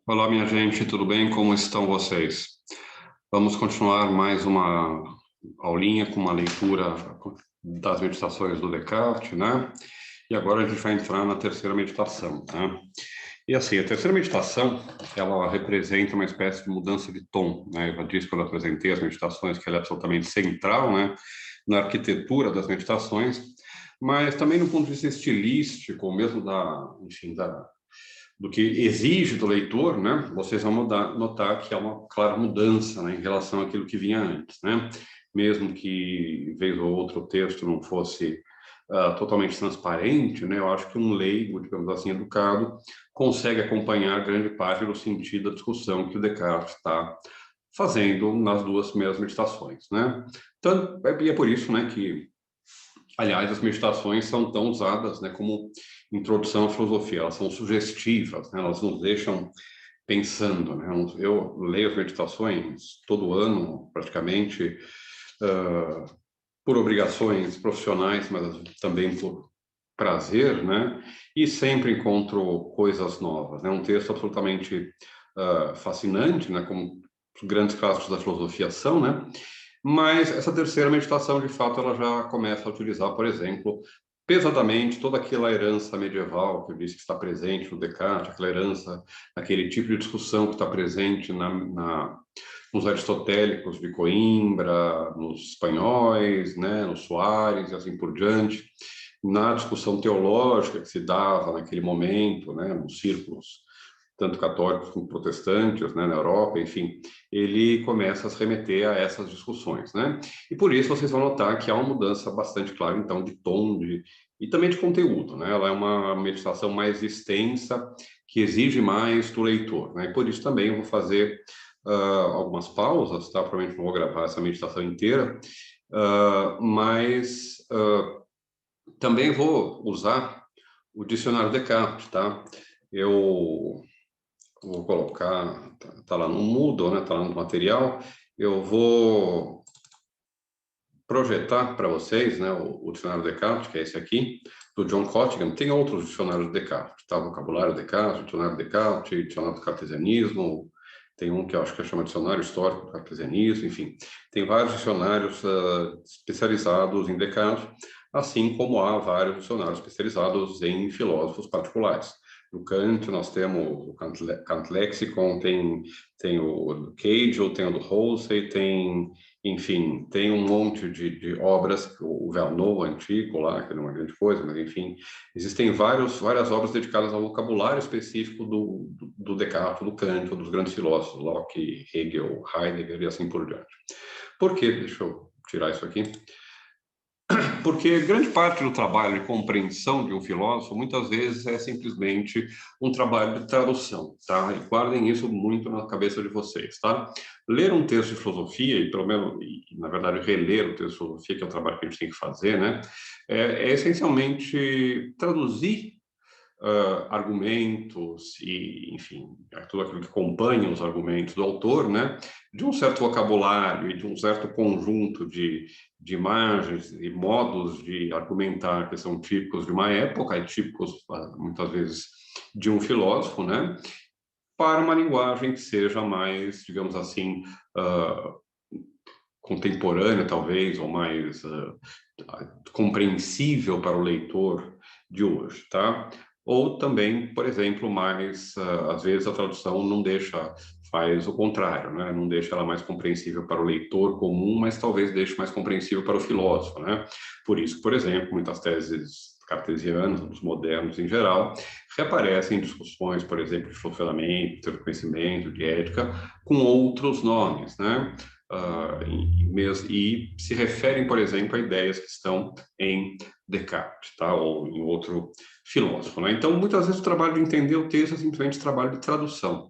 Olá, minha gente, tudo bem? Como estão vocês? Vamos continuar mais uma aulinha com uma leitura das meditações do Descartes, né? E agora a gente vai entrar na terceira meditação, né? E assim, a terceira meditação, ela representa uma espécie de mudança de tom, né? Eu já disse quando eu apresentei as meditações que ela é absolutamente central, né? Na arquitetura das meditações, mas também no ponto de vista estilístico, ou mesmo enfim, do que exige do leitor, né? Vocês vão notar que há uma clara mudança, né, em relação àquilo que vinha antes, né? Mesmo que vez ou outra o texto não fosse totalmente transparente, né? Eu acho que um leigo, digamos assim, educado, consegue acompanhar grande parte do sentido da discussão que o Descartes está fazendo nas duas primeiras meditações, né? Então, é por isso, né, que aliás, as meditações são tão usadas, né, como introdução à filosofia. Elas são sugestivas, né, elas nos deixam pensando, né? Eu leio as meditações todo ano, praticamente, por obrigações profissionais, mas também por prazer, né? E sempre encontro coisas novas. É um texto absolutamente fascinante, né? Como os grandes clássicos da filosofia são, né? Mas essa terceira meditação, de fato, ela já começa a utilizar, por exemplo, pesadamente toda aquela herança medieval que eu disse que está presente no Descartes, aquela herança, aquele tipo de discussão que está presente nos aristotélicos de Coimbra, nos espanhóis, né, nos Soares e assim por diante, na discussão teológica que se dava naquele momento, né, nos círculos tanto católicos como protestantes, né, na Europa, enfim, ele começa a se remeter a essas discussões, né? E por isso vocês vão notar que há uma mudança bastante clara, então, de tom e também de conteúdo, né? Ela é uma meditação mais extensa, que exige mais do leitor, né? E por isso também eu vou fazer algumas pausas, tá? Provavelmente não vou gravar essa meditação inteira, mas também vou usar o dicionário Descartes, tá? Eu vou colocar, tá lá no Moodle, né? Tá lá no material. Eu vou projetar para vocês, né? O dicionário Descartes, que é esse aqui, do John Cottingham. Tem outros dicionários Descartes, tá? Vocabulário Descartes, dicionário Descartes, dicionário do cartesianismo. Tem um que eu acho que chama dicionário histórico do cartesianismo, enfim. Tem vários dicionários especializados em Descartes, assim como há vários dicionários especializados em filósofos particulares. No Kant, nós temos o Kant Lexicon, tem o Cagel, tem o do Halsey, enfim, tem um monte de obras, o Verneau antigo lá, que não é uma grande coisa, mas enfim, existem várias obras dedicadas ao vocabulário específico do Descartes, do Kant, dos grandes filósofos, Locke, Hegel, Heidegger e assim por diante. Por quê? Deixa eu tirar isso aqui. Porque grande parte do trabalho de compreensão de um filósofo, muitas vezes, é simplesmente um trabalho de tradução, tá? E guardem isso muito na cabeça de vocês, tá? Ler um texto de filosofia, e pelo menos, na verdade, reler o texto de filosofia, que é o trabalho que a gente tem que fazer, né? É essencialmente traduzir argumentos e, enfim, tudo aquilo que acompanha os argumentos do autor, né, de um certo vocabulário e de um certo conjunto de imagens e modos de argumentar que são típicos de uma época e típicos, muitas vezes, de um filósofo, né, para uma linguagem que seja mais, digamos assim, contemporânea, talvez, ou mais compreensível para o leitor de hoje, tá? Ou também, por exemplo, mais, às vezes a tradução não deixa, faz o contrário, né? Não deixa ela mais compreensível para o leitor comum, mas talvez deixe mais compreensível para o filósofo, né? Por isso, por exemplo, muitas teses cartesianas, dos modernos em geral, reaparecem em discussões, por exemplo, de funcionamento, de conhecimento, de ética, com outros nomes, né? E se referem, por exemplo, a ideias que estão em Descartes, tá? Ou em outro filósofo, né? Então, muitas vezes o trabalho de entender o texto é simplesmente trabalho de tradução.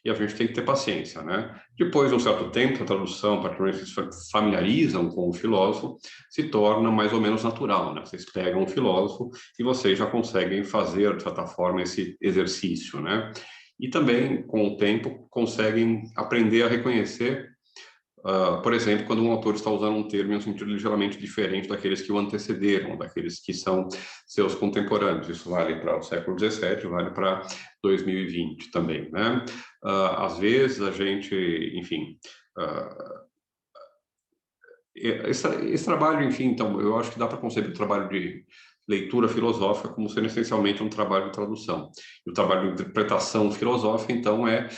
E a gente tem que ter paciência, né? Depois de um certo tempo, a tradução, a partir do momento que vocês se familiarizam com o filósofo, se torna mais ou menos natural, né? Vocês pegam um filósofo e vocês já conseguem fazer, de certa forma, esse exercício, né? E também, com o tempo, conseguem aprender a reconhecer por exemplo, quando um autor está usando um termo em um sentido ligeiramente diferente daqueles que o antecederam, daqueles que são seus contemporâneos. Isso vale para o século XVII, vale para 2020 também, né? Às vezes a gente, enfim, esse trabalho, enfim, então, eu acho que dá para conceber o trabalho de leitura filosófica como sendo essencialmente um trabalho de tradução. E o trabalho de interpretação filosófica, então, é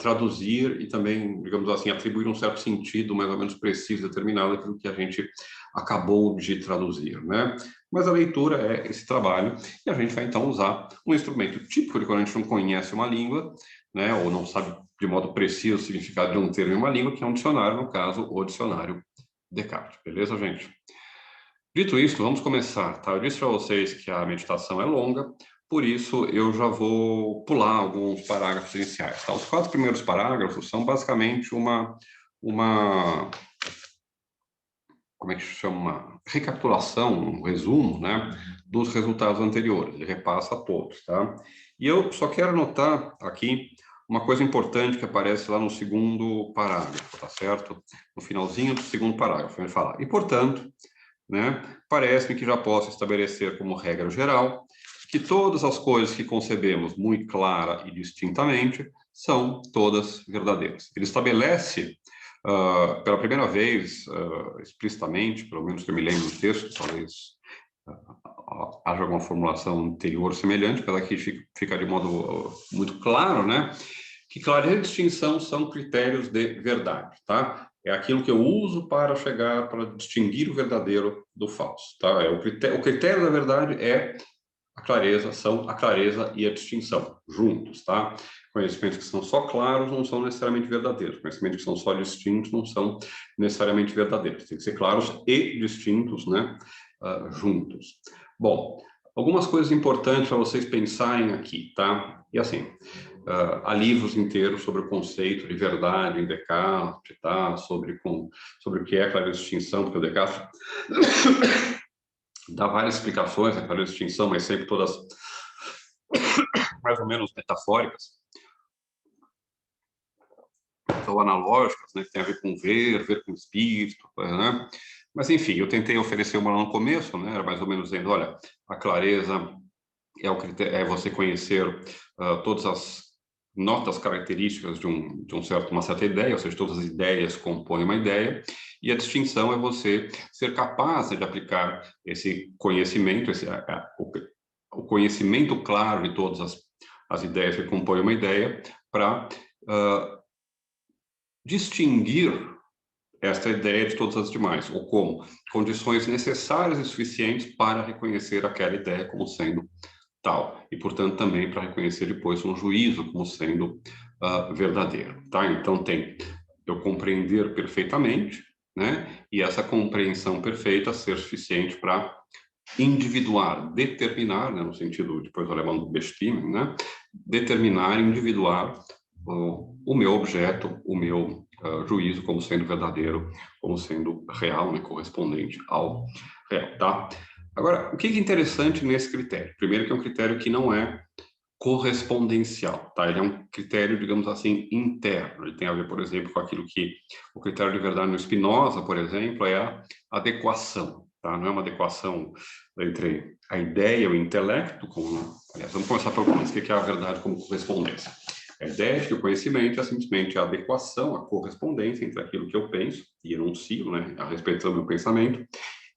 traduzir e também, digamos assim, atribuir um certo sentido mais ou menos preciso, determinado àquilo que a gente acabou de traduzir, né? Mas a leitura é esse trabalho e a gente vai, então, usar um instrumento típico de quando a gente não conhece uma língua, né, ou não sabe de modo preciso o significado de um termo em uma língua, que é um dicionário, no caso, o dicionário Descartes, beleza, gente? Dito isso, vamos começar, tá? Eu disse para vocês que a meditação é longa, por isso eu já vou pular alguns parágrafos iniciais, tá? Os 4 primeiros parágrafos são basicamente uma como é que chama? Uma recapitulação, um resumo, né, dos resultados anteriores. Ele repassa a todos, tá? E eu só quero anotar aqui uma coisa importante que aparece lá no segundo parágrafo, tá certo? No finalzinho do segundo parágrafo, ele fala: e, portanto, né, parece-me que já posso estabelecer como regra geral que todas as coisas que concebemos muito clara e distintamente são todas verdadeiras. Ele estabelece, pela primeira vez, explicitamente, pelo menos que eu me lembro do texto, talvez haja alguma formulação anterior semelhante, apesar que fica de modo muito claro, né? Que clareza e distinção são critérios de verdade, tá? É aquilo que eu uso para chegar, para distinguir o verdadeiro do falso, tá? O critério da verdade é a clareza, são a clareza e a distinção, juntos, tá? Conhecimentos que são só claros não são necessariamente verdadeiros, conhecimentos que são só distintos não são necessariamente verdadeiros, tem que ser claros e distintos, né? Juntos. Bom, algumas coisas importantes para vocês pensarem aqui, tá? E assim, há livros inteiros sobre o conceito de verdade em Descartes, tá? Sobre o que é a clareza e distinção, porque o Descartes dá várias explicações da clareza e distinção, mas sempre todas mais ou menos metafóricas, ou analógicas, né? Que tem a ver com ver com espírito, né? Mas, enfim, eu tentei oferecer uma lá no começo, né? Era mais ou menos dizendo, olha, a clareza é o critério, é você conhecer todas as notas características de uma certa ideia, ou seja, todas as ideias compõem uma ideia, e a distinção é você ser capaz de aplicar esse conhecimento, o conhecimento claro de todas as ideias que compõem uma ideia, para distinguir esta ideia de todas as demais, ou como condições necessárias e suficientes para reconhecer aquela ideia como sendo tal, e, portanto, também para reconhecer depois um juízo como sendo verdadeiro, tá? Então, tem eu compreender perfeitamente, né? E essa compreensão perfeita ser suficiente para individuar, determinar, né? No sentido, depois do alemão do Bestimmen, né? Determinar, individuar o meu objeto, o meu juízo como sendo verdadeiro, como sendo real, né? Correspondente ao real, tá? Agora, o que é interessante nesse critério? Primeiro que é um critério que não é correspondencial, tá? Ele é um critério, digamos assim, interno. Ele tem a ver, por exemplo, com aquilo que o critério de verdade no Spinoza, por exemplo, é a adequação, tá? Não é uma adequação entre a ideia e o intelecto, como... Aliás, vamos começar pelo começo. O que é a verdade como correspondência? A ideia de que o conhecimento é simplesmente a adequação, a correspondência entre aquilo que eu penso e enuncio, né, a respeito do meu pensamento,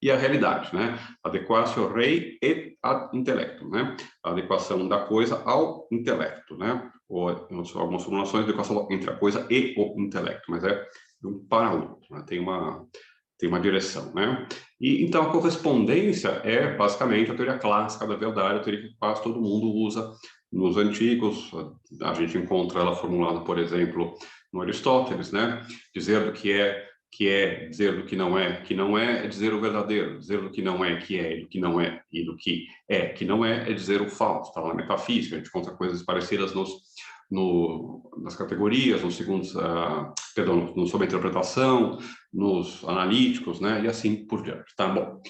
e a realidade, né? Adequatio rei et ad intellectum, né? A adequação da coisa ao intelecto, né? Ou algumas formulações, adequação entre a coisa e o intelecto, mas é de um para o outro, né? Tem uma direção, né? E então a correspondência é basicamente a teoria clássica da verdade, a teoria que quase todo mundo usa nos antigos. A gente encontra ela formulada, por exemplo, no Aristóteles, né? Dizer do que é, dizer do que não é dizer o verdadeiro, dizer do que não é, e do que não é, e do que não é dizer o falso. Está lá na metafísica, a gente encontra coisas parecidas nas categorias, nos segundos, perdão, no sobre interpretação, nos analíticos, né, e assim por diante. Tá bom.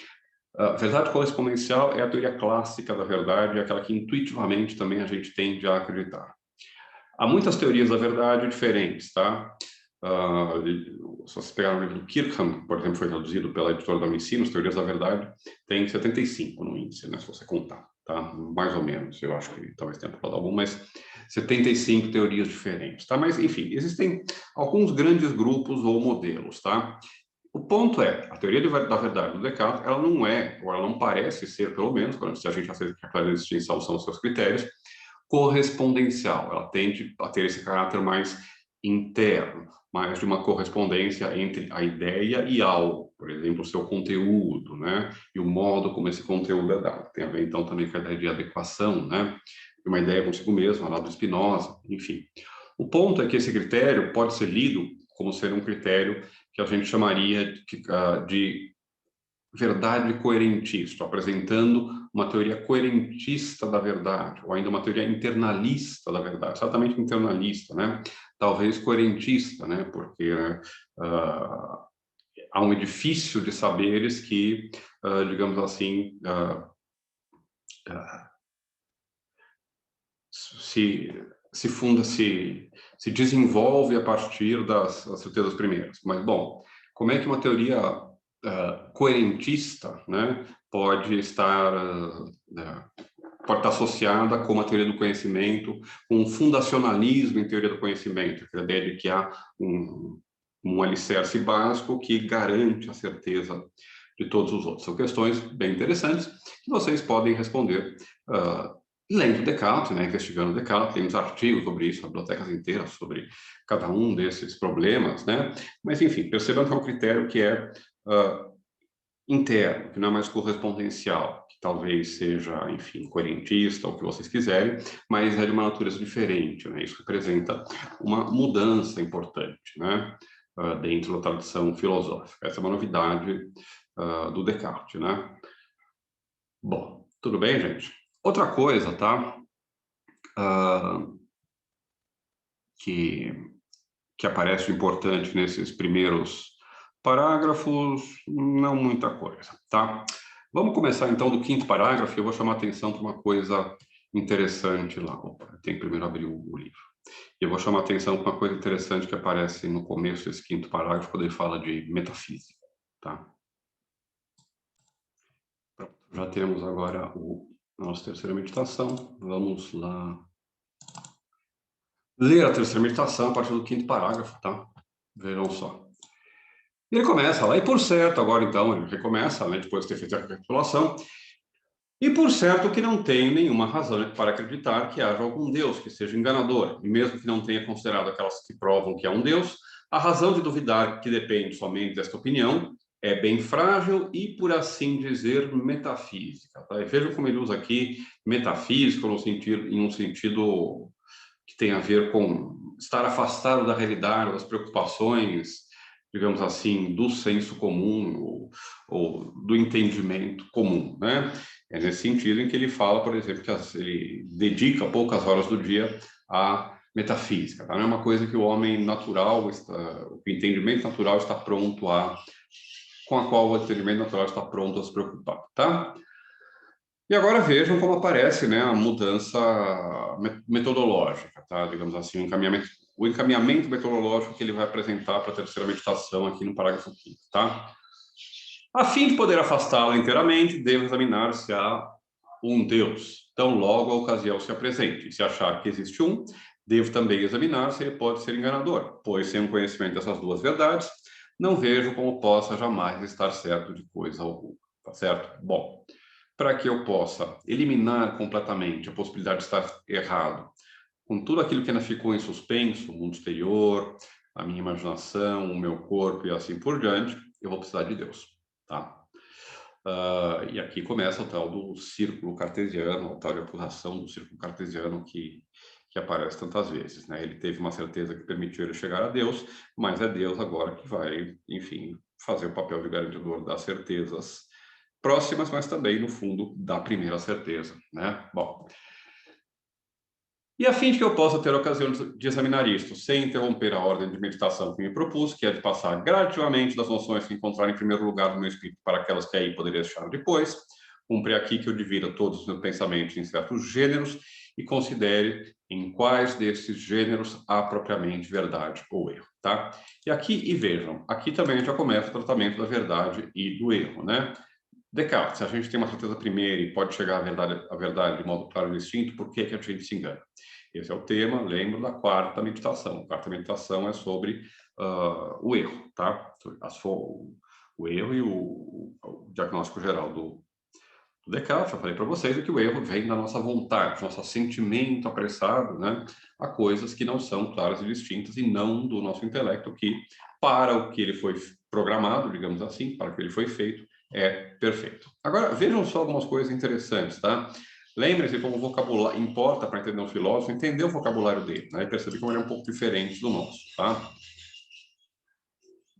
A verdade correspondencial é a teoria clássica da verdade, é aquela que intuitivamente também a gente tende a acreditar. Há muitas teorias da verdade diferentes, tá? se você pegar o livro do Kirkham, por exemplo, foi traduzido pela editora da Unicinos, Teorias da Verdade, tem 75 no índice, né, se você contar, tá? Mais ou menos, eu acho que talvez tenha falado algum, mas 75 teorias diferentes, tá? Mas, enfim, existem alguns grandes grupos ou modelos, tá? O ponto é, a teoria da verdade do Descartes, ela não é, ou ela não parece ser, pelo menos, se a gente aceita que a clareza de distinção são os seus critérios, correspondencial. Ela tende a ter esse caráter mais interno, mais de uma correspondência entre a ideia e algo, por exemplo, o seu conteúdo, né? E o modo como esse conteúdo é dado. Tem a ver, então, também com a ideia de adequação, né? De uma ideia consigo mesmo, lá do Spinoza, enfim. O ponto é que esse critério pode ser lido como ser um critério que a gente chamaria de verdade coerentista, apresentando uma teoria coerentista da verdade, ou ainda uma teoria internalista da verdade, exatamente internalista, né? Talvez coerentista, né? Porque há um edifício de saberes que, digamos assim, se funda, se desenvolve a partir das certezas primeiras. Mas, bom, como é que uma teoria coerentista, né, pode estar associada com a teoria do conhecimento, com um fundacionalismo em teoria do conhecimento, que é a ideia de que há um alicerce básico que garante a certeza de todos os outros. São questões bem interessantes que vocês podem responder lendo Descartes, né, investigando Descartes. Temos artigos sobre isso, bibliotecas inteiras sobre cada um desses problemas, né? Mas, enfim, percebam que é um critério que é interno, que não é mais correspondencial, que talvez seja, enfim, coerentista, ou o que vocês quiserem, mas é de uma natureza diferente, né? Isso representa uma mudança importante, né? Dentro da tradição filosófica. Essa é uma novidade do Descartes, né? Bom, tudo bem, gente? Outra coisa, tá? Que aparece importante nesses primeiros parágrafos, não muita coisa, tá? Vamos começar, então, do quinto parágrafo. Eu vou chamar a atenção para uma coisa interessante lá. Opa, eu tenho que primeiro abrir o livro. Eu vou chamar a atenção para uma coisa interessante que aparece no começo desse quinto parágrafo, quando ele fala de metafísica, tá? Pronto, já temos agora a nossa terceira meditação. Vamos lá ler a terceira meditação a partir do quinto parágrafo, tá? Vejam só. Ele começa lá, e por certo, agora então, ele recomeça, né, depois de ter feito a recapitulação, e por certo que não tenho nenhuma razão para acreditar que haja algum Deus que seja enganador, e mesmo que não tenha considerado aquelas que provam que há um Deus, a razão de duvidar que depende somente desta opinião é bem frágil e, por assim dizer, metafísica. Tá? E vejam como ele usa aqui metafísico em um sentido que tem a ver com estar afastado da realidade, das preocupações, digamos assim, do senso comum ou do entendimento comum, né? É nesse sentido em que ele fala, por exemplo, que ele dedica poucas horas do dia à metafísica, tá? Não é uma coisa que o homem natural, o entendimento natural está pronto com a qual o entendimento natural está pronto a se preocupar, tá? E agora vejam como aparece, né, a mudança metodológica, tá? Digamos assim, o encaminhamento metodológico que ele vai apresentar para a terceira meditação aqui no parágrafo 5º, tá? A fim de poder afastá-la inteiramente, devo examinar se há um Deus. Então, logo a ocasião se apresente. E se achar que existe um, devo também examinar se ele pode ser enganador, pois sem o conhecimento dessas duas verdades, não vejo como possa jamais estar certo de coisa alguma, tá certo? Bom, para que eu possa eliminar completamente a possibilidade de estar errado com tudo aquilo que ainda ficou em suspenso, o mundo exterior, a minha imaginação, o meu corpo e assim por diante, eu vou precisar de Deus, tá? E aqui começa o tal do círculo cartesiano, a tal de acusação do círculo cartesiano que aparece tantas vezes, né? Ele teve uma certeza que permitiu ele chegar a Deus, mas é Deus agora que vai, enfim, fazer o papel de garantidor das certezas próximas, mas também, no fundo, da primeira certeza, né? Bom, e a fim de que eu possa ter a ocasião de examinar isto, sem interromper a ordem de meditação que me propus, que é de passar gradativamente das noções que encontrar em primeiro lugar no meu espírito para aquelas que aí poderia deixar depois, cumpre aqui que eu divida todos os meus pensamentos em certos gêneros e considere em quais desses gêneros há propriamente verdade ou erro. tá? E vejam, aqui também a gente já começa o tratamento da verdade e do erro, né? Descartes, se a gente tem uma certeza primeira e pode chegar à verdade de modo claro e distinto, por que que a gente se engana? Esse é o tema, lembro, da quarta meditação. A quarta meditação é sobre o erro, tá? O erro e o diagnóstico geral do Descartes, eu falei para vocês, é que o erro vem da nossa vontade, nosso sentimento apressado, né, a coisas que não são claras e distintas e não do nosso intelecto, que para o que ele foi programado, digamos assim, para o que ele foi feito, é perfeito. Agora, vejam só algumas coisas interessantes, tá? Lembrem-se como o vocabulário importa para entender um filósofo, entender o vocabulário dele, né, e perceber como ele é um pouco diferente do nosso, tá?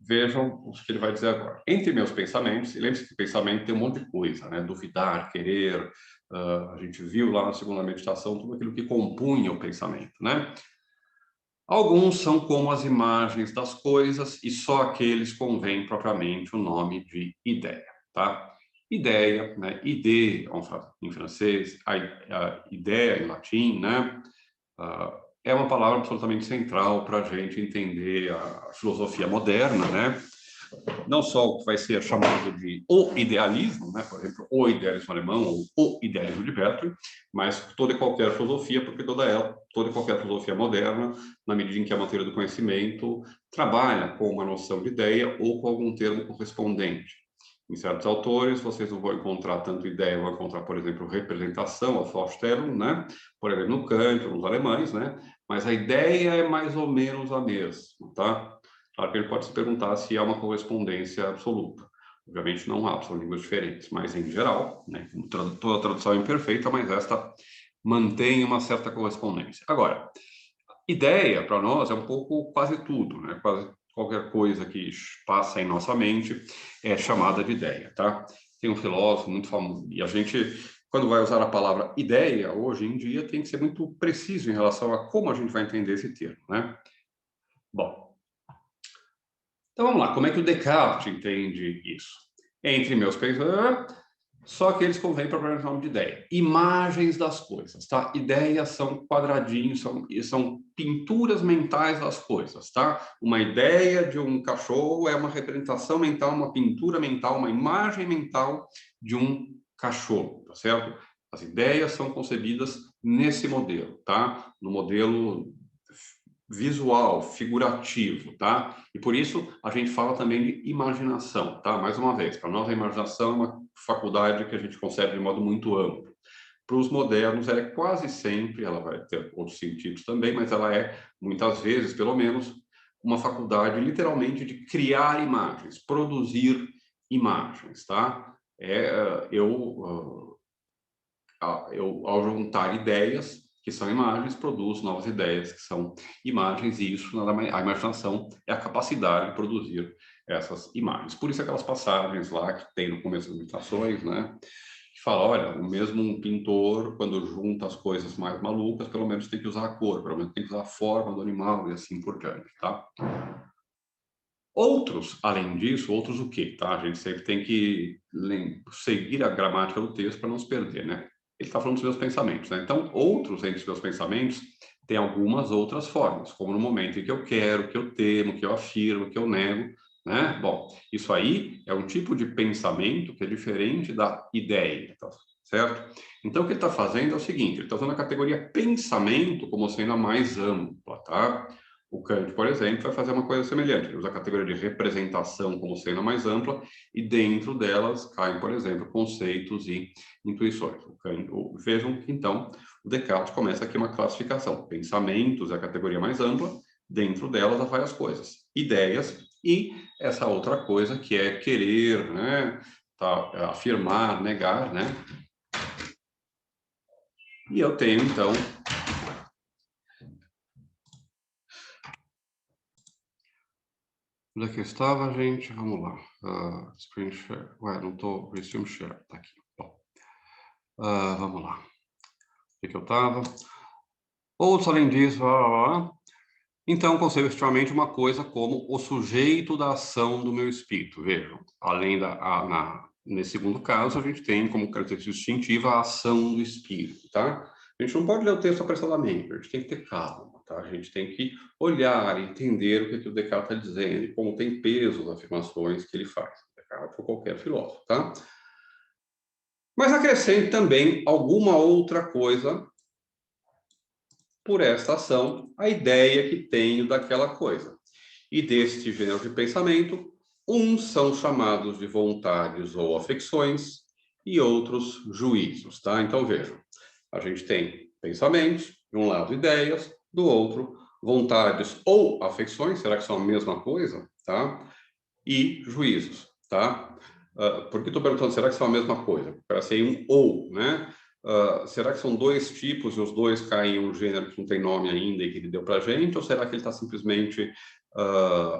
Vejam o que ele vai dizer agora. Entre meus pensamentos, e lembre-se que pensamento tem um monte de coisa, né? Duvidar, querer, a gente viu lá na segunda meditação tudo aquilo que compunha o pensamento, né? Alguns são como as imagens das coisas e só aqueles convém propriamente o nome de ideia, tá? Ideia, né? Idée em francês, a ideia em latim, né? É uma palavra absolutamente central para a gente entender a filosofia moderna, né? Não só o que vai ser chamado de o idealismo, né? Por exemplo, o idealismo alemão ou o idealismo de Berkeley, mas toda e qualquer filosofia, porque toda e qualquer filosofia moderna, na medida em que a matéria do conhecimento trabalha com uma noção de ideia ou com algum termo correspondente. Em certos autores, vocês não vão encontrar tanto ideia, vão encontrar, por exemplo, representação, a Vorstellung, né? Por exemplo, no Kant, nos alemães, né? Mas a ideia é mais ou menos a mesma, tá? Claro que ele pode se perguntar se há uma correspondência absoluta. Obviamente não há, são línguas diferentes, mas em geral, né? Toda tradução é imperfeita, mas esta mantém uma certa correspondência. Agora, ideia para nós é um pouco quase tudo, né? Quase qualquer coisa que passa em nossa mente é chamada de ideia, tá? Tem um filósofo muito famoso, e a gente, quando vai usar a palavra ideia, hoje em dia, tem que ser muito preciso em relação a como a gente vai entender esse termo, né? Bom, então vamos lá, como é que o Descartes entende isso? Entre meus pensamentos, só que eles convêm para o nome de ideia. Imagens das coisas, tá? Ideias são quadradinhos, são pinturas mentais das coisas, tá? Uma ideia de um cachorro é uma representação mental, uma pintura mental, uma imagem mental de um cachorro, tá certo? As ideias são concebidas nesse modelo, tá? No modelo visual, figurativo, tá? E por isso a gente fala também de imaginação, tá? Mais uma vez, para nós a imaginação é uma faculdade que a gente concebe de modo muito amplo. Para os modernos, ela é quase sempre, ela vai ter outros sentidos também, mas ela é, muitas vezes, pelo menos, uma faculdade literalmente de criar imagens, produzir imagens, tá? Ao juntar ideias, que são imagens, produz novas ideias, que são imagens, e isso, a imaginação é a capacidade de produzir essas imagens. Por isso aquelas passagens lá que tem no começo das meditações, né, que fala, olha, mesmo um pintor, quando junta as coisas mais malucas, pelo menos tem que usar a cor, pelo menos tem que usar a forma do animal e assim por diante, tá? Outros, além disso, outros o quê, tá? A gente sempre tem que seguir a gramática do texto para não se perder, né? Ele está falando dos meus pensamentos, né? Então, outros entre os meus pensamentos têm algumas outras formas, como no momento em que eu quero, que eu temo, que eu afirmo, que eu nego, né? Bom, isso aí é um tipo de pensamento que é diferente da ideia, tá? Certo? Então, o que ele está fazendo é o seguinte, ele está usando a categoria pensamento como sendo a mais ampla, tá? O Kant, por exemplo, vai fazer uma coisa semelhante. Ele usa a categoria de representação como sendo a mais ampla e dentro delas caem, por exemplo, conceitos e intuições. Vejam que, então, o Descartes começa aqui uma classificação. Pensamentos é a categoria mais ampla, dentro delas há várias coisas. Ideias e essa outra coisa que é querer, né? Tá, afirmar, negar, né? E eu tenho, então, onde é que eu estava, gente? Vamos lá. Screen share. Ué, não estou... Resume share. Tá aqui. Bom. Vamos lá. O que eu estava? Outros, além disso... Então, concebo efetivamente uma coisa como o sujeito da ação do meu espírito. Vejam, além nesse segundo caso, a gente tem como característica distintiva a ação do espírito, tá? A gente não pode ler o texto apressadamente, a gente tem que ter calma, tá? tá? A gente tem que olhar, entender o que o Descartes está dizendo, e como tem peso as afirmações que ele faz. Descartes ou qualquer filósofo, tá? Mas acrescente também alguma outra coisa por esta ação, a ideia que tenho daquela coisa. E deste gênero de pensamento, uns são chamados de vontades ou afecções e outros juízos, tá? Então vejam, a gente tem pensamentos, de um lado ideias, do outro vontades ou afecções, será que são a mesma coisa, tá? E juízos, tá? Por que estou perguntando, será que são a mesma coisa? Parece aí um ou, né? Será que são dois tipos e os dois caem em um gênero que não tem nome ainda e que ele deu para a gente? Ou será que ele está simplesmente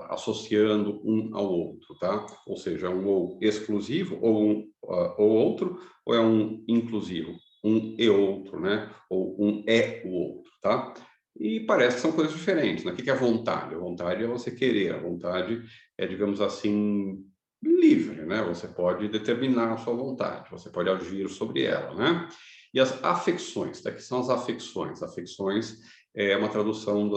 associando um ao outro, tá? Ou seja, é um ou exclusivo ou um ou outro, ou é um inclusivo, um e outro, né? Ou um é o outro, tá? E parece que são coisas diferentes, né? O que é vontade? A vontade é você querer, a vontade é, digamos assim, livre, né? Você pode determinar a sua vontade, você pode agir sobre ela, né? E as afecções, daqui são as afecções. Afecções é uma tradução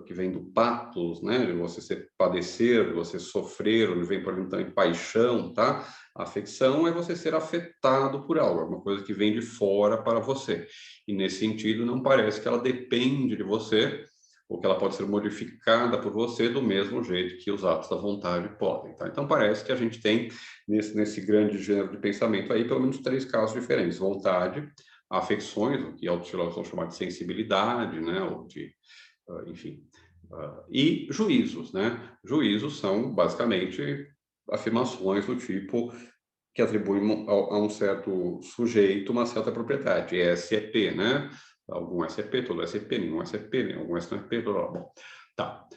que vem do pathos, né? De você padecer, de você sofrer, onde vem, por exemplo, paixão, tá? A afecção é você ser afetado por algo, é uma coisa que vem de fora para você. E nesse sentido, não parece que ela depende de você, ou que ela pode ser modificada por você do mesmo jeito que os atos da vontade podem. Tá? Então, parece que a gente tem, nesse grande gênero de pensamento aí, pelo menos 3 casos diferentes. Vontade, afecções, o que outros filósofos vão chamar de sensibilidade, né? Ou de, enfim, e juízos, né? Juízos são, basicamente, afirmações do tipo que atribuem a um certo sujeito uma certa propriedade. SEP, né? Algum SEP, todo SEP, nenhum SEP, algum SEP, todo. Bom, tá.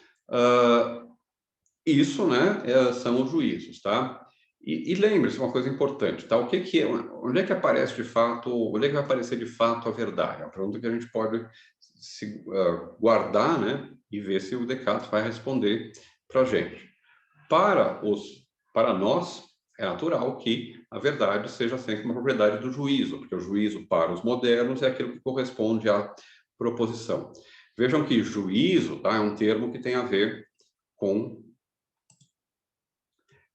Isso, né, são os juízos, tá? E lembre-se uma coisa importante, tá? O que é, onde é que aparece de fato, onde é que vai aparecer de fato a verdade? É uma pergunta que a gente pode guardar, né, e ver se o Descartes vai responder para a gente. Para nós, é natural que a verdade seja sempre uma propriedade do juízo, porque o juízo para os modernos é aquilo que corresponde à proposição. Vejam que juízo, tá, é um termo que tem a ver com...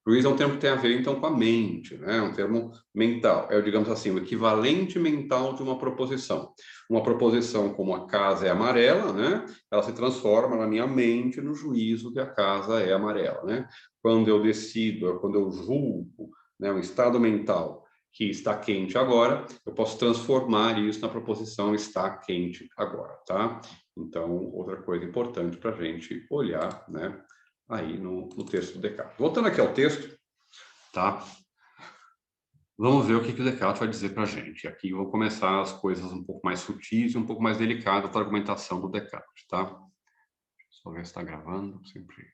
Juízo é um termo que tem a ver, então, com a mente, né? É um termo mental. É, digamos assim, o equivalente mental de uma proposição. Uma proposição como a casa é amarela, né? Ela se transforma na minha mente no juízo que a casa é amarela, né? Quando eu decido, quando eu julgo, né, um estado mental que está quente agora, eu posso transformar isso na proposição está quente agora, tá? Então, outra coisa importante para a gente olhar, né? Aí no texto do Descartes. Voltando aqui ao texto, tá? Vamos ver o que o Descartes vai dizer para a gente. Aqui vão começar as coisas um pouco mais sutis e um pouco mais delicadas da argumentação do Descartes, tá? Deixa eu só ver se está gravando, sempre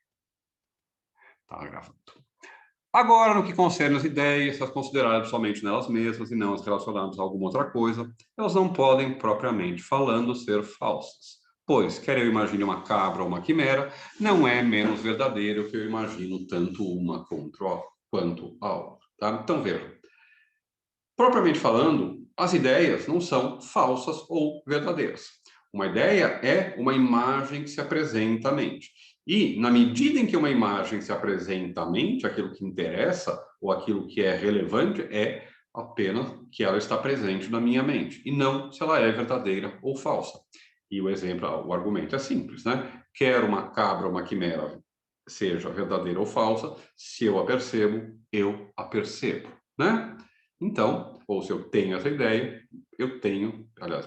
está gravando. Agora, no que concerne as ideias, as consideradas somente nelas mesmas e não as relacionadas a alguma outra coisa, elas não podem, propriamente falando, ser falsas. Pois, quer eu imagine uma cabra ou uma quimera, não é menos verdadeiro que eu imagino tanto uma quanto a outra. Tá? Então, vejam. Propriamente falando, as ideias não são falsas ou verdadeiras. Uma ideia é uma imagem que se apresenta à mente. E, na medida em que uma imagem se apresenta à mente, aquilo que interessa ou aquilo que é relevante é apenas que ela está presente na minha mente, e não se ela é verdadeira ou falsa. E o exemplo, o argumento é simples, né? Quer uma cabra ou uma quimera seja verdadeira ou falsa, se eu a percebo, né? Então, ou se eu tenho essa ideia, eu tenho, aliás,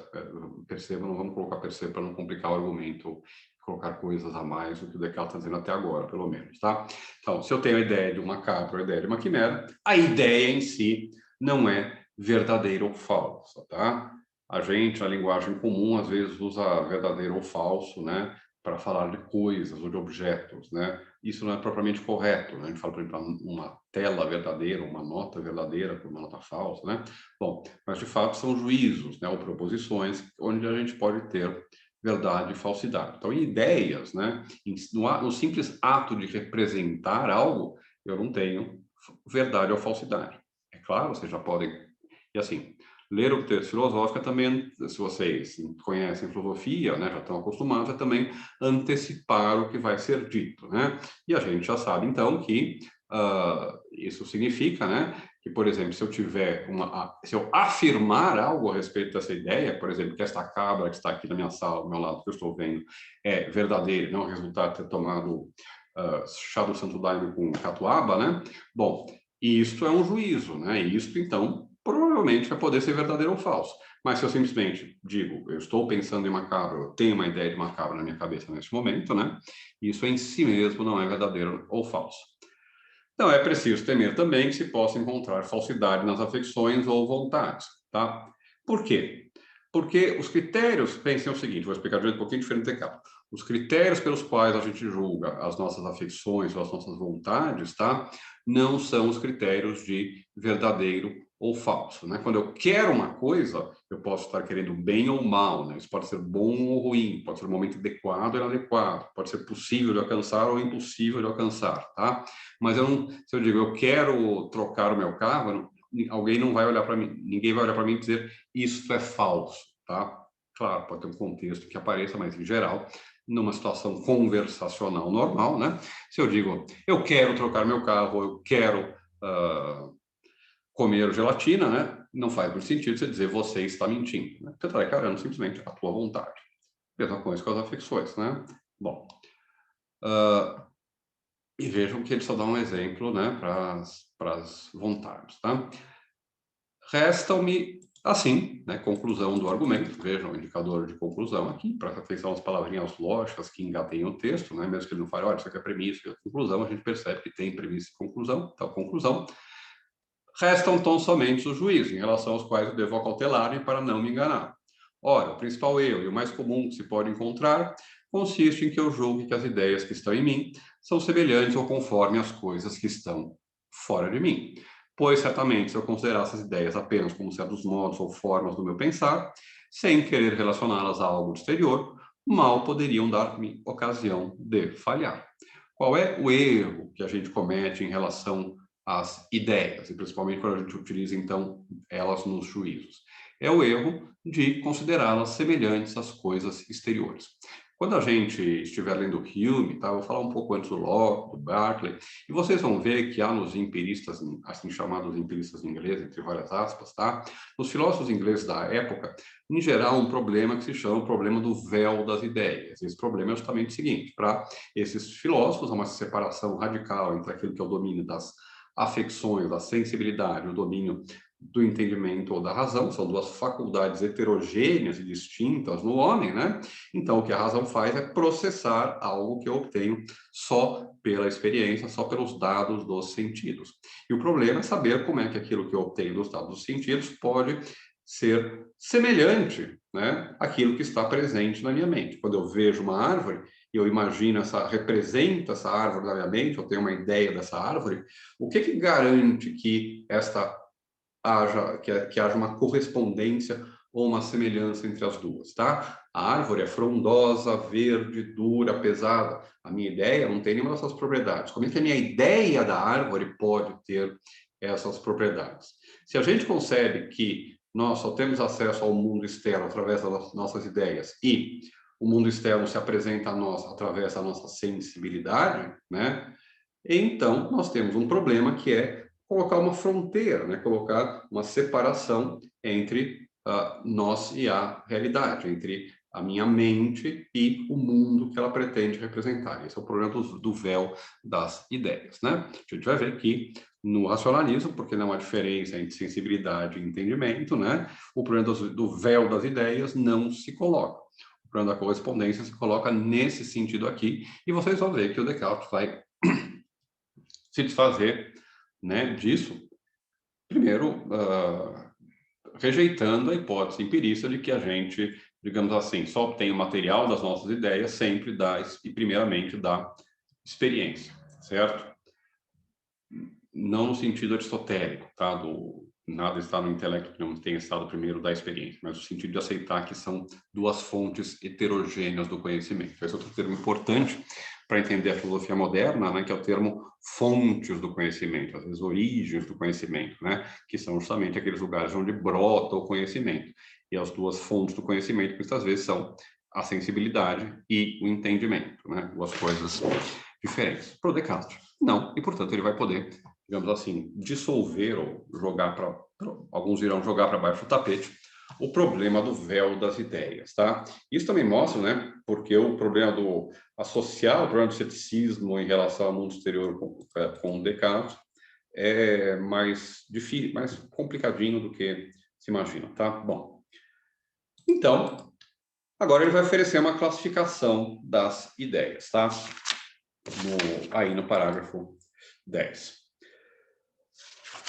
perceba, não vamos colocar perceba para não complicar o argumento, colocar coisas a mais do que o Descartes está dizendo até agora, pelo menos, tá? Então, se eu tenho a ideia de uma cabra, a ideia de uma quimera, a ideia em si não é verdadeira ou falsa, tá? A gente, na linguagem comum, às vezes usa verdadeiro ou falso, né? Para falar de coisas ou de objetos, né? Isso não é propriamente correto, né? A gente fala, por exemplo, uma tela verdadeira, uma nota verdadeira por uma nota falsa, né? Bom, mas de fato são juízos, né? Ou proposições onde a gente pode ter verdade e falsidade. Então, em ideias, né? No simples ato de representar algo, eu não tenho verdade ou falsidade. É claro, vocês já podem... E assim, ler o texto filosófico é também, se vocês conhecem filosofia, né, já estão acostumados, é também antecipar o que vai ser dito, né? E a gente já sabe, então, que isso significa, né, que, por exemplo, se eu afirmar algo a respeito dessa ideia, por exemplo, que esta cabra que está aqui na minha sala, ao meu lado, que eu estou vendo, é verdadeira, não é o resultado de ter tomado chá do Santo Daime com catuaba, né? Bom, isto é um juízo, né? Isto, então, provavelmente vai poder ser verdadeiro ou falso. Mas se eu simplesmente digo, eu estou pensando em uma cabra, eu tenho uma ideia de uma cabra na minha cabeça neste momento, né? Isso em si mesmo não é verdadeiro ou falso. Então, é preciso temer também que se possa encontrar falsidade nas afecções ou vontades, tá? Por quê? Porque os critérios, pensem o seguinte, vou explicar de um pouquinho diferente de cá. Os critérios pelos quais a gente julga as nossas afecções ou as nossas vontades, tá? Não são os critérios de verdadeiro ou falso, né? Quando eu quero uma coisa, eu posso estar querendo bem ou mal, né? Isso pode ser bom ou ruim, pode ser um momento adequado ou inadequado, pode ser possível de alcançar ou impossível de alcançar, tá? Mas eu não, se eu digo, eu quero trocar o meu carro, alguém não vai olhar para mim, ninguém vai olhar para mim e dizer, isso é falso, tá? Claro, pode ter um contexto que apareça, mas em geral, numa situação conversacional normal, né? Se eu digo, eu quero trocar meu carro, eu quero comer gelatina, né? Não faz muito sentido você dizer, você está mentindo, né? Você está declarando simplesmente a tua vontade. Mesma coisa com as afecções, né? Bom, e vejam que ele só dá um exemplo, né, para as vontades, tá? Restam-me, assim, né, conclusão do argumento, vejam o indicador de conclusão aqui, para atenção às palavrinhas lógicas que engateiam o texto, né, mesmo que ele não fale, olha, isso aqui é premissa, isso aqui é conclusão, a gente percebe que tem premissa e conclusão, então, conclusão. Restam tão somente os juízos, em relação aos quais eu devo acautelar-me para não me enganar. Ora, o principal erro e o mais comum que se pode encontrar consiste em que eu julgue que as ideias que estão em mim são semelhantes ou conforme as coisas que estão fora de mim. Pois, certamente, se eu considerar essas ideias apenas como certos modos ou formas do meu pensar, sem querer relacioná-las a algo exterior, mal poderiam dar-me ocasião de falhar. Qual é o erro que a gente comete em relação às ideias, e principalmente quando a gente utiliza, então, elas nos juízos? É o erro de considerá-las semelhantes às coisas exteriores. Quando a gente estiver lendo Hume, tá? Eu vou falar um pouco antes do Locke, do Berkeley, e vocês vão ver que há nos empiristas, assim chamados empiristas ingleses, entre várias aspas, tá? Nos filósofos ingleses da época, em geral, um problema que se chama o problema do véu das ideias. Esse problema é justamente o seguinte: para esses filósofos, há uma separação radical entre aquilo que é o domínio das afecções, da sensibilidade, o domínio do entendimento ou da razão, são duas faculdades heterogêneas e distintas no homem, né? Então, o que a razão faz é processar algo que eu obtenho só pela experiência, só pelos dados dos sentidos. E o problema é saber como é que aquilo que eu obtenho dos dados dos sentidos pode ser semelhante, né, àquilo que está presente na minha mente. Quando eu vejo uma árvore e eu imagino represento essa árvore na minha mente, eu tenho uma ideia dessa árvore, o que garante que que haja uma correspondência ou uma semelhança entre as duas, tá? A árvore é frondosa, verde, dura, pesada. A minha ideia não tem nenhuma dessas propriedades. Como é que a minha ideia da árvore pode ter essas propriedades? Se a gente concebe que nós só temos acesso ao mundo externo através das nossas ideias e o mundo externo se apresenta a nós através da nossa sensibilidade, né? Então, nós temos um problema que é colocar uma fronteira, né? Colocar uma separação entre nós e a realidade, entre a minha mente e o mundo que ela pretende representar. Esse é o problema do véu das ideias, né? A gente vai ver que no racionalismo, porque não há diferença entre sensibilidade e entendimento, né? O problema do véu das ideias não se coloca. O problema da correspondência se coloca nesse sentido aqui, e vocês vão ver que o Descartes vai se desfazer, né, disso, primeiro, rejeitando a hipótese empirista de que a gente, digamos assim, só obtém o material das nossas ideias sempre e primeiramente da experiência, certo? Não no sentido aristotélico, tá? Nada está no intelecto que não tenha estado primeiro da experiência, mas no sentido de aceitar que são duas fontes heterogêneas do conhecimento. Esse é outro termo importante para entender a filosofia moderna, né, que é o termo fontes do conhecimento, às vezes origens do conhecimento, né, que são justamente aqueles lugares onde brota o conhecimento. E as duas fontes do conhecimento, muitas vezes, são a sensibilidade e o entendimento, né, duas coisas diferentes. Para o Descartes, não, e, portanto, ele vai poder, digamos assim, dissolver ou jogar para... Alguns irão jogar para baixo do tapete o problema do véu das ideias, tá? Isso também mostra, né, porque o problema do associar o problema do ceticismo em relação ao mundo exterior com Descartes é mais difícil, mais complicadinho do que se imagina, tá? Bom, então, agora ele vai oferecer uma classificação das ideias, tá? Aí no parágrafo 10.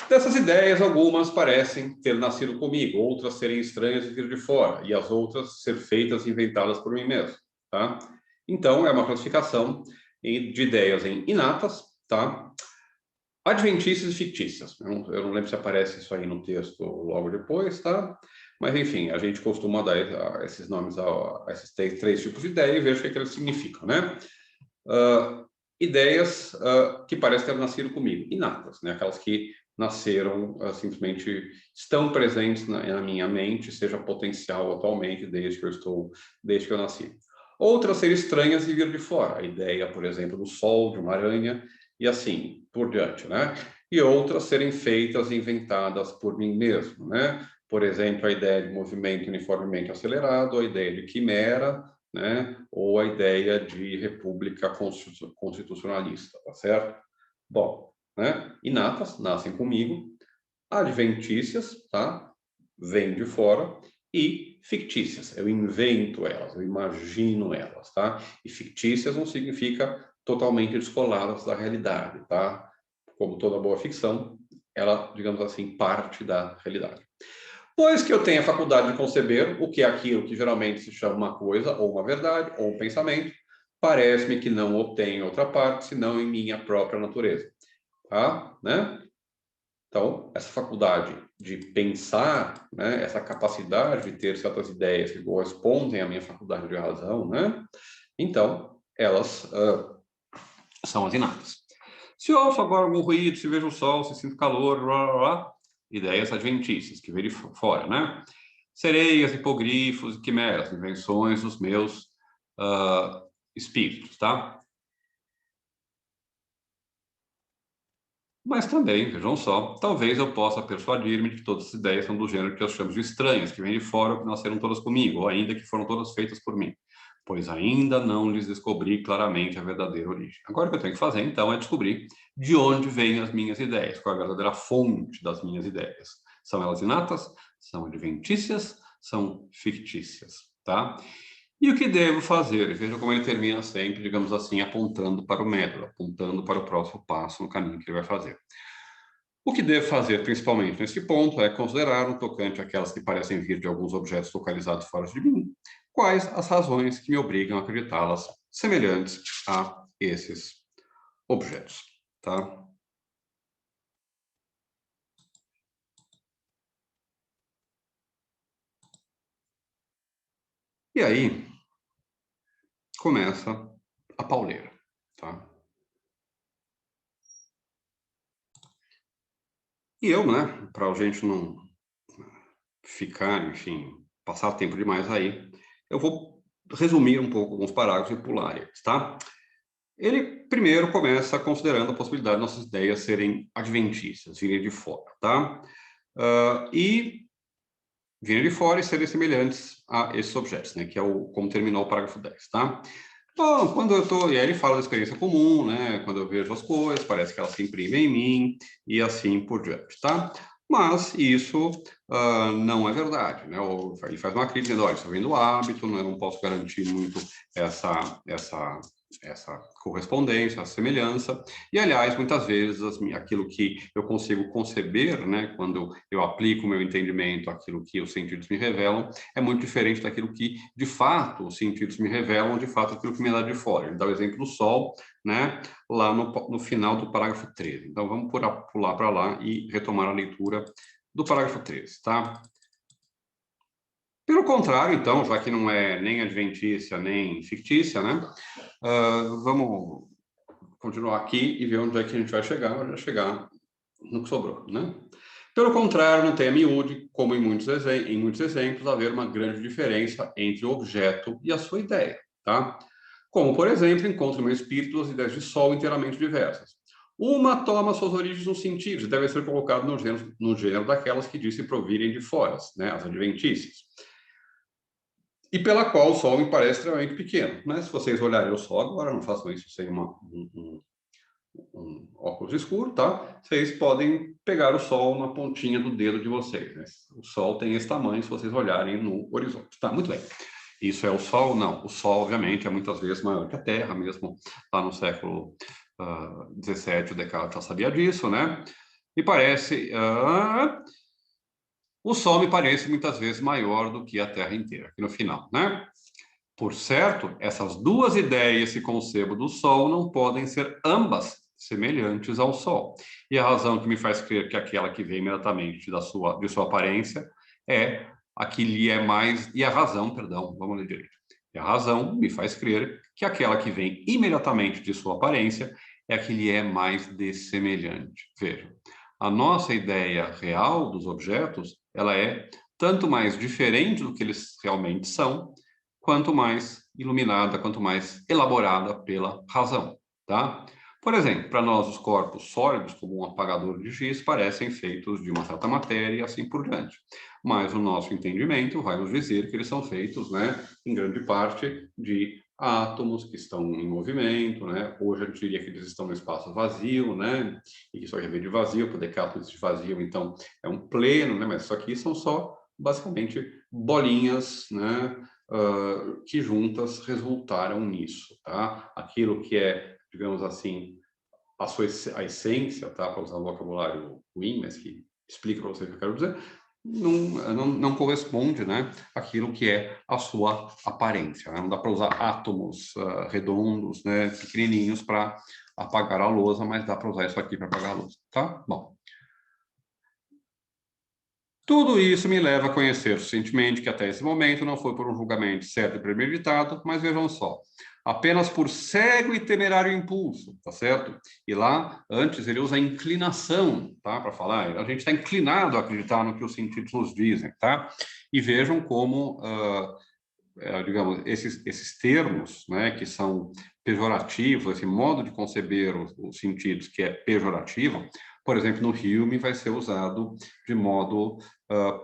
Dessas ideias, algumas parecem ter nascido comigo, outras serem estranhas e vir de fora, e as outras ser feitas e inventadas por mim mesmo, tá? Então, é uma classificação de ideias em inatas, tá? Adventícias e fictícias. Eu não lembro se aparece isso aí no texto logo depois, tá? Mas, enfim, a gente costuma dar esses nomes a esses três tipos de ideia e ver o que eles significam, né? Ideias que parecem ter nascido comigo, inatas, né? Aquelas que nasceram, simplesmente estão presentes na minha mente, seja potencial atualmente, desde que eu nasci. Outras serem estranhas e vir de fora. A ideia, por exemplo, do sol, de uma aranha, e assim por diante, né? E outras serem feitas e inventadas por mim mesmo, né? Por exemplo, a ideia de movimento uniformemente acelerado, a ideia de quimera, né? Ou a ideia de república constitucionalista, tá certo? Bom, né? Inatas, nascem comigo, adventícias, tá? Vêm de fora, e fictícias, eu invento elas, eu imagino elas, tá? E fictícias não significa totalmente descoladas da realidade, tá? Como toda boa ficção, ela, digamos assim, parte da realidade. Pois que eu tenho a faculdade de conceber o que é aquilo que geralmente se chama uma coisa, ou uma verdade, ou um pensamento, parece-me que não o tenho em outra parte, senão em minha própria natureza. Tá? Né? Então, essa faculdade de pensar, né, essa capacidade de ter certas ideias que correspondem à minha faculdade de razão, né? Então, elas são as inatas. Se ouço agora algum ruído, se vejo o sol, se sinto calor, blá, blá, blá, ideias adventícias, que vêm de fora, né? Sereias, hipogrifos, quimeras, invenções dos meus espíritos, tá? Mas também, vejam só, talvez eu possa persuadir-me de que todas as ideias são do gênero que eu chamo de estranhas, que vêm de fora ou que nasceram todas comigo, ou ainda que foram todas feitas por mim, pois ainda não lhes descobri claramente a verdadeira origem. Agora o que eu tenho que fazer, então, é descobrir de onde vêm as minhas ideias, qual é a verdadeira fonte das minhas ideias. São elas inatas? São adventícias? São fictícias, tá? E o que devo fazer? Veja como ele termina sempre, digamos assim, apontando para o método, apontando para o próximo passo no caminho que ele vai fazer. O que devo fazer, principalmente nesse ponto, é considerar no tocante àquelas que parecem vir de alguns objetos localizados fora de mim, quais as razões que me obrigam a acreditá-las semelhantes a esses objetos, tá? E aí começa a pauleira, tá? E eu, né, para a gente não ficar, enfim, passar tempo demais aí, eu vou resumir um pouco alguns parágrafos e pular eles, tá? Ele primeiro começa considerando a possibilidade de nossas ideias serem adventícias, virem de fora, tá? E virem de fora e serem semelhantes a esses objetos, né? Que é como terminou o parágrafo 10, tá? Bom, quando eu tô... E aí ele fala da experiência comum, né? Quando eu vejo as coisas, parece que elas se imprimem em mim e assim por diante, tá? Mas isso não é verdade, né? Ele faz uma crítica dizendo, olha, isso vem do hábito, né? Eu não posso garantir muito essa correspondência, essa semelhança. E, aliás, muitas vezes, aquilo que eu consigo conceber, né? Quando eu aplico o meu entendimento àquilo que os sentidos me revelam, é muito diferente daquilo que, de fato, os sentidos me revelam, de fato, aquilo que me dá de fora. Ele dá o exemplo do sol, né? Lá no final do parágrafo 13. Então, vamos pular para lá e retomar a leitura do parágrafo 13, tá? Pelo contrário, então, já que não é nem adventícia, nem fictícia, né? Vamos continuar aqui e ver onde é que a gente vai chegar, onde vai chegar no que sobrou, né? Pelo contrário, não tem a miúde, como em muitos exemplos, haver uma grande diferença entre o objeto e a sua ideia, tá? Como, por exemplo, encontro no meu espírito as ideias de sol inteiramente diversas. Uma toma suas origens nos sentidos e deve ser colocada no gênero daquelas que disse provirem de fora, né? As adventícias. E pela qual o Sol me parece extremamente pequeno. Mas se vocês olharem o Sol agora, não façam isso sem um óculos escuro, tá? Vocês podem pegar o Sol na pontinha do dedo de vocês, né? O Sol tem esse tamanho se vocês olharem no horizonte. Tá, muito bem. Isso é o Sol? Não. O Sol, obviamente, é muitas vezes maior que a Terra, mesmo lá no século XVII, o Descartes já sabia disso, né? E parece... o Sol me parece muitas vezes maior do que a Terra inteira, aqui no final, né? Por certo, essas duas ideias que concebo do Sol não podem ser ambas semelhantes ao Sol. E a razão que me faz crer que aquela que vem imediatamente de sua aparência é a que lhe é mais... E a razão, perdão, vamos ler direito. E a razão me faz crer que aquela que vem imediatamente de sua aparência é a que lhe é mais dessemelhante. Veja, a nossa ideia real dos objetos, ela é tanto mais diferente do que eles realmente são, quanto mais iluminada, quanto mais elaborada pela razão, tá? Por exemplo, para nós os corpos sólidos, como um apagador de giz, parecem feitos de uma certa matéria e assim por diante. Mas o nosso entendimento vai nos dizer que eles são feitos, né, em grande parte, de átomos que estão em movimento, né? Hoje a gente diria que eles estão no espaço vazio, né? E que isso aqui vem de vazio, para Descartes de vazio, então, é um pleno, né? Mas isso aqui são só, basicamente, bolinhas, né? Que juntas resultaram nisso, tá? Aquilo que é, digamos assim, a essência, tá? Para usar um vocabulário ruim, mas que explica para você o que eu quero dizer, não corresponde, né, àquilo que é a sua aparência, né? Não dá para usar átomos redondos, né, pequenininhos para apagar a lousa, mas dá para usar isso aqui para apagar a lousa, tá? Bom. Tudo isso me leva a conhecer suficientemente que até esse momento não foi por um julgamento certo e premeditado, mas vejam só, apenas por cego e temerário impulso, tá certo? E lá, antes, ele usa inclinação, tá? Para falar, a gente está inclinado a acreditar no que os sentidos nos dizem, tá? E vejam como, digamos, esses termos, né, que são pejorativos, esse modo de conceber os sentidos que é pejorativo, por exemplo, no Hume vai ser usado de modo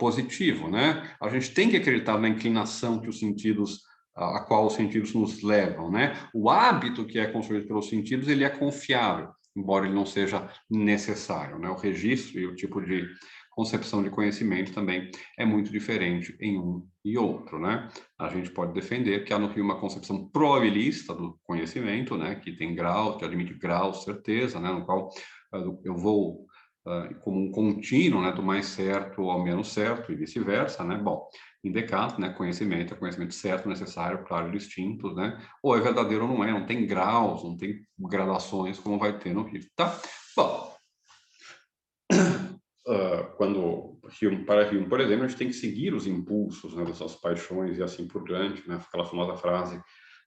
positivo, né? A gente tem que acreditar na inclinação que os sentidos, a qual os sentidos nos levam, né? O hábito que é construído pelos sentidos, ele é confiável, embora ele não seja necessário, né? O registro e o tipo de concepção de conhecimento também é muito diferente em um e outro, né? A gente pode defender que há no Hume uma concepção probabilista do conhecimento, né? Que tem grau, que admite graus, certeza, né? No qual eu vou como um contínuo, né, do mais certo ao menos certo e vice-versa, né? Bom, em Descartes, né, conhecimento é conhecimento certo, necessário, claro, distinto, né? Ou é verdadeiro ou não é, não tem graus, não tem gradações como vai ter no Hume, tá? Bom, para Hume, por exemplo, a gente tem que seguir os impulsos, né, das suas paixões e assim por diante, né? Aquela famosa frase,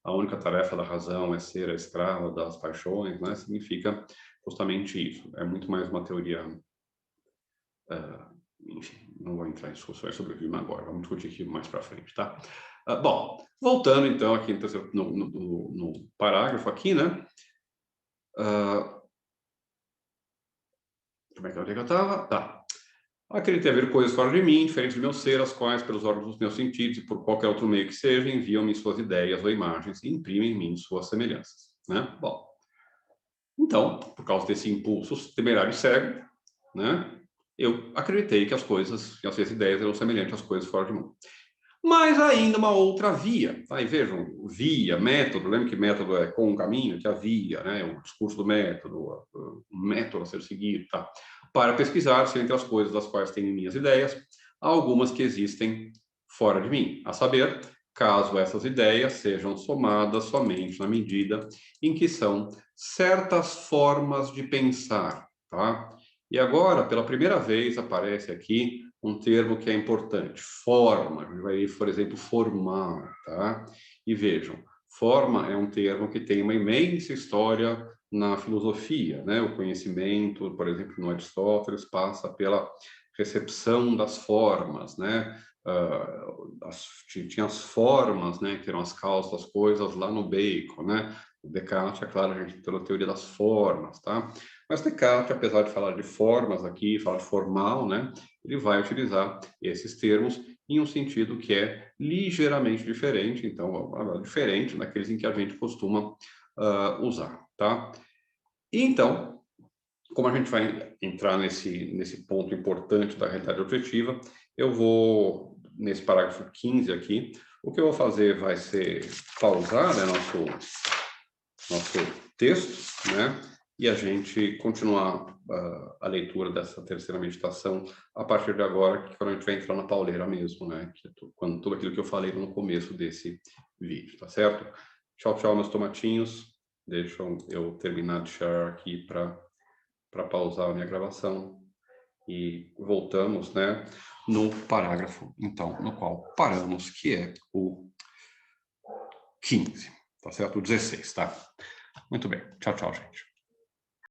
a única tarefa da razão é ser a escrava das paixões, né? Significa justamente isso. É muito mais uma teoria... enfim, não vou entrar em discussões sobre o Hume agora, vamos discutir aqui mais para frente, tá? Bom, voltando então aqui no parágrafo aqui, né? Como é que eu estava? Tá. Acredito haver coisas fora de mim, diferentes do meu ser, as quais, pelos órgãos dos meus sentidos e por qualquer outro meio que seja, enviam-me suas ideias ou imagens e imprimem em mim suas semelhanças, né? Bom, então, por causa desse impulso temerário e cego, né? Eu acreditei que as coisas, que as minhas ideias eram semelhantes às coisas fora de mim. Mas ainda uma outra via, tá? E vejam, via, método, lembra que método é com um caminho, que a via, né? O discurso do método, o método a ser seguido, tá? Para pesquisar se entre as coisas das quais tenho minhas ideias, há algumas que existem fora de mim, a saber, caso essas ideias sejam somadas somente na medida em que são certas formas de pensar, tá? E agora, pela primeira vez, aparece aqui um termo que é importante, forma, a gente vai ver, por exemplo, formar, tá? E vejam, forma é um termo que tem uma imensa história na filosofia, né? O conhecimento, por exemplo, no Aristóteles, passa pela recepção das formas, né? Tinha as formas, né? Que eram as causas das coisas lá no Bacon, né? O Descartes, é claro, a gente tem a teoria das formas, tá? Mas Descartes, apesar de falar de formas aqui, falar de formal, né? Ele vai utilizar esses termos em um sentido que é ligeiramente diferente, então, diferente daqueles em que a gente costuma usar, tá? E então, como a gente vai entrar nesse ponto importante da realidade objetiva, eu vou, nesse parágrafo 15 aqui, o que eu vou fazer vai ser pausar, né, nosso texto, né, e a gente continuar a leitura dessa terceira meditação a partir de agora, que quando a gente vai entrar na pauleira mesmo, né, que é tudo aquilo que eu falei no começo desse vídeo, tá certo? Tchau, tchau, meus tomatinhos. Deixa eu terminar de share aqui para pausar a minha gravação e voltamos, né, no parágrafo, então, no qual paramos, que é o 15, tá certo? O 16, tá? Muito bem. Tchau, tchau, gente.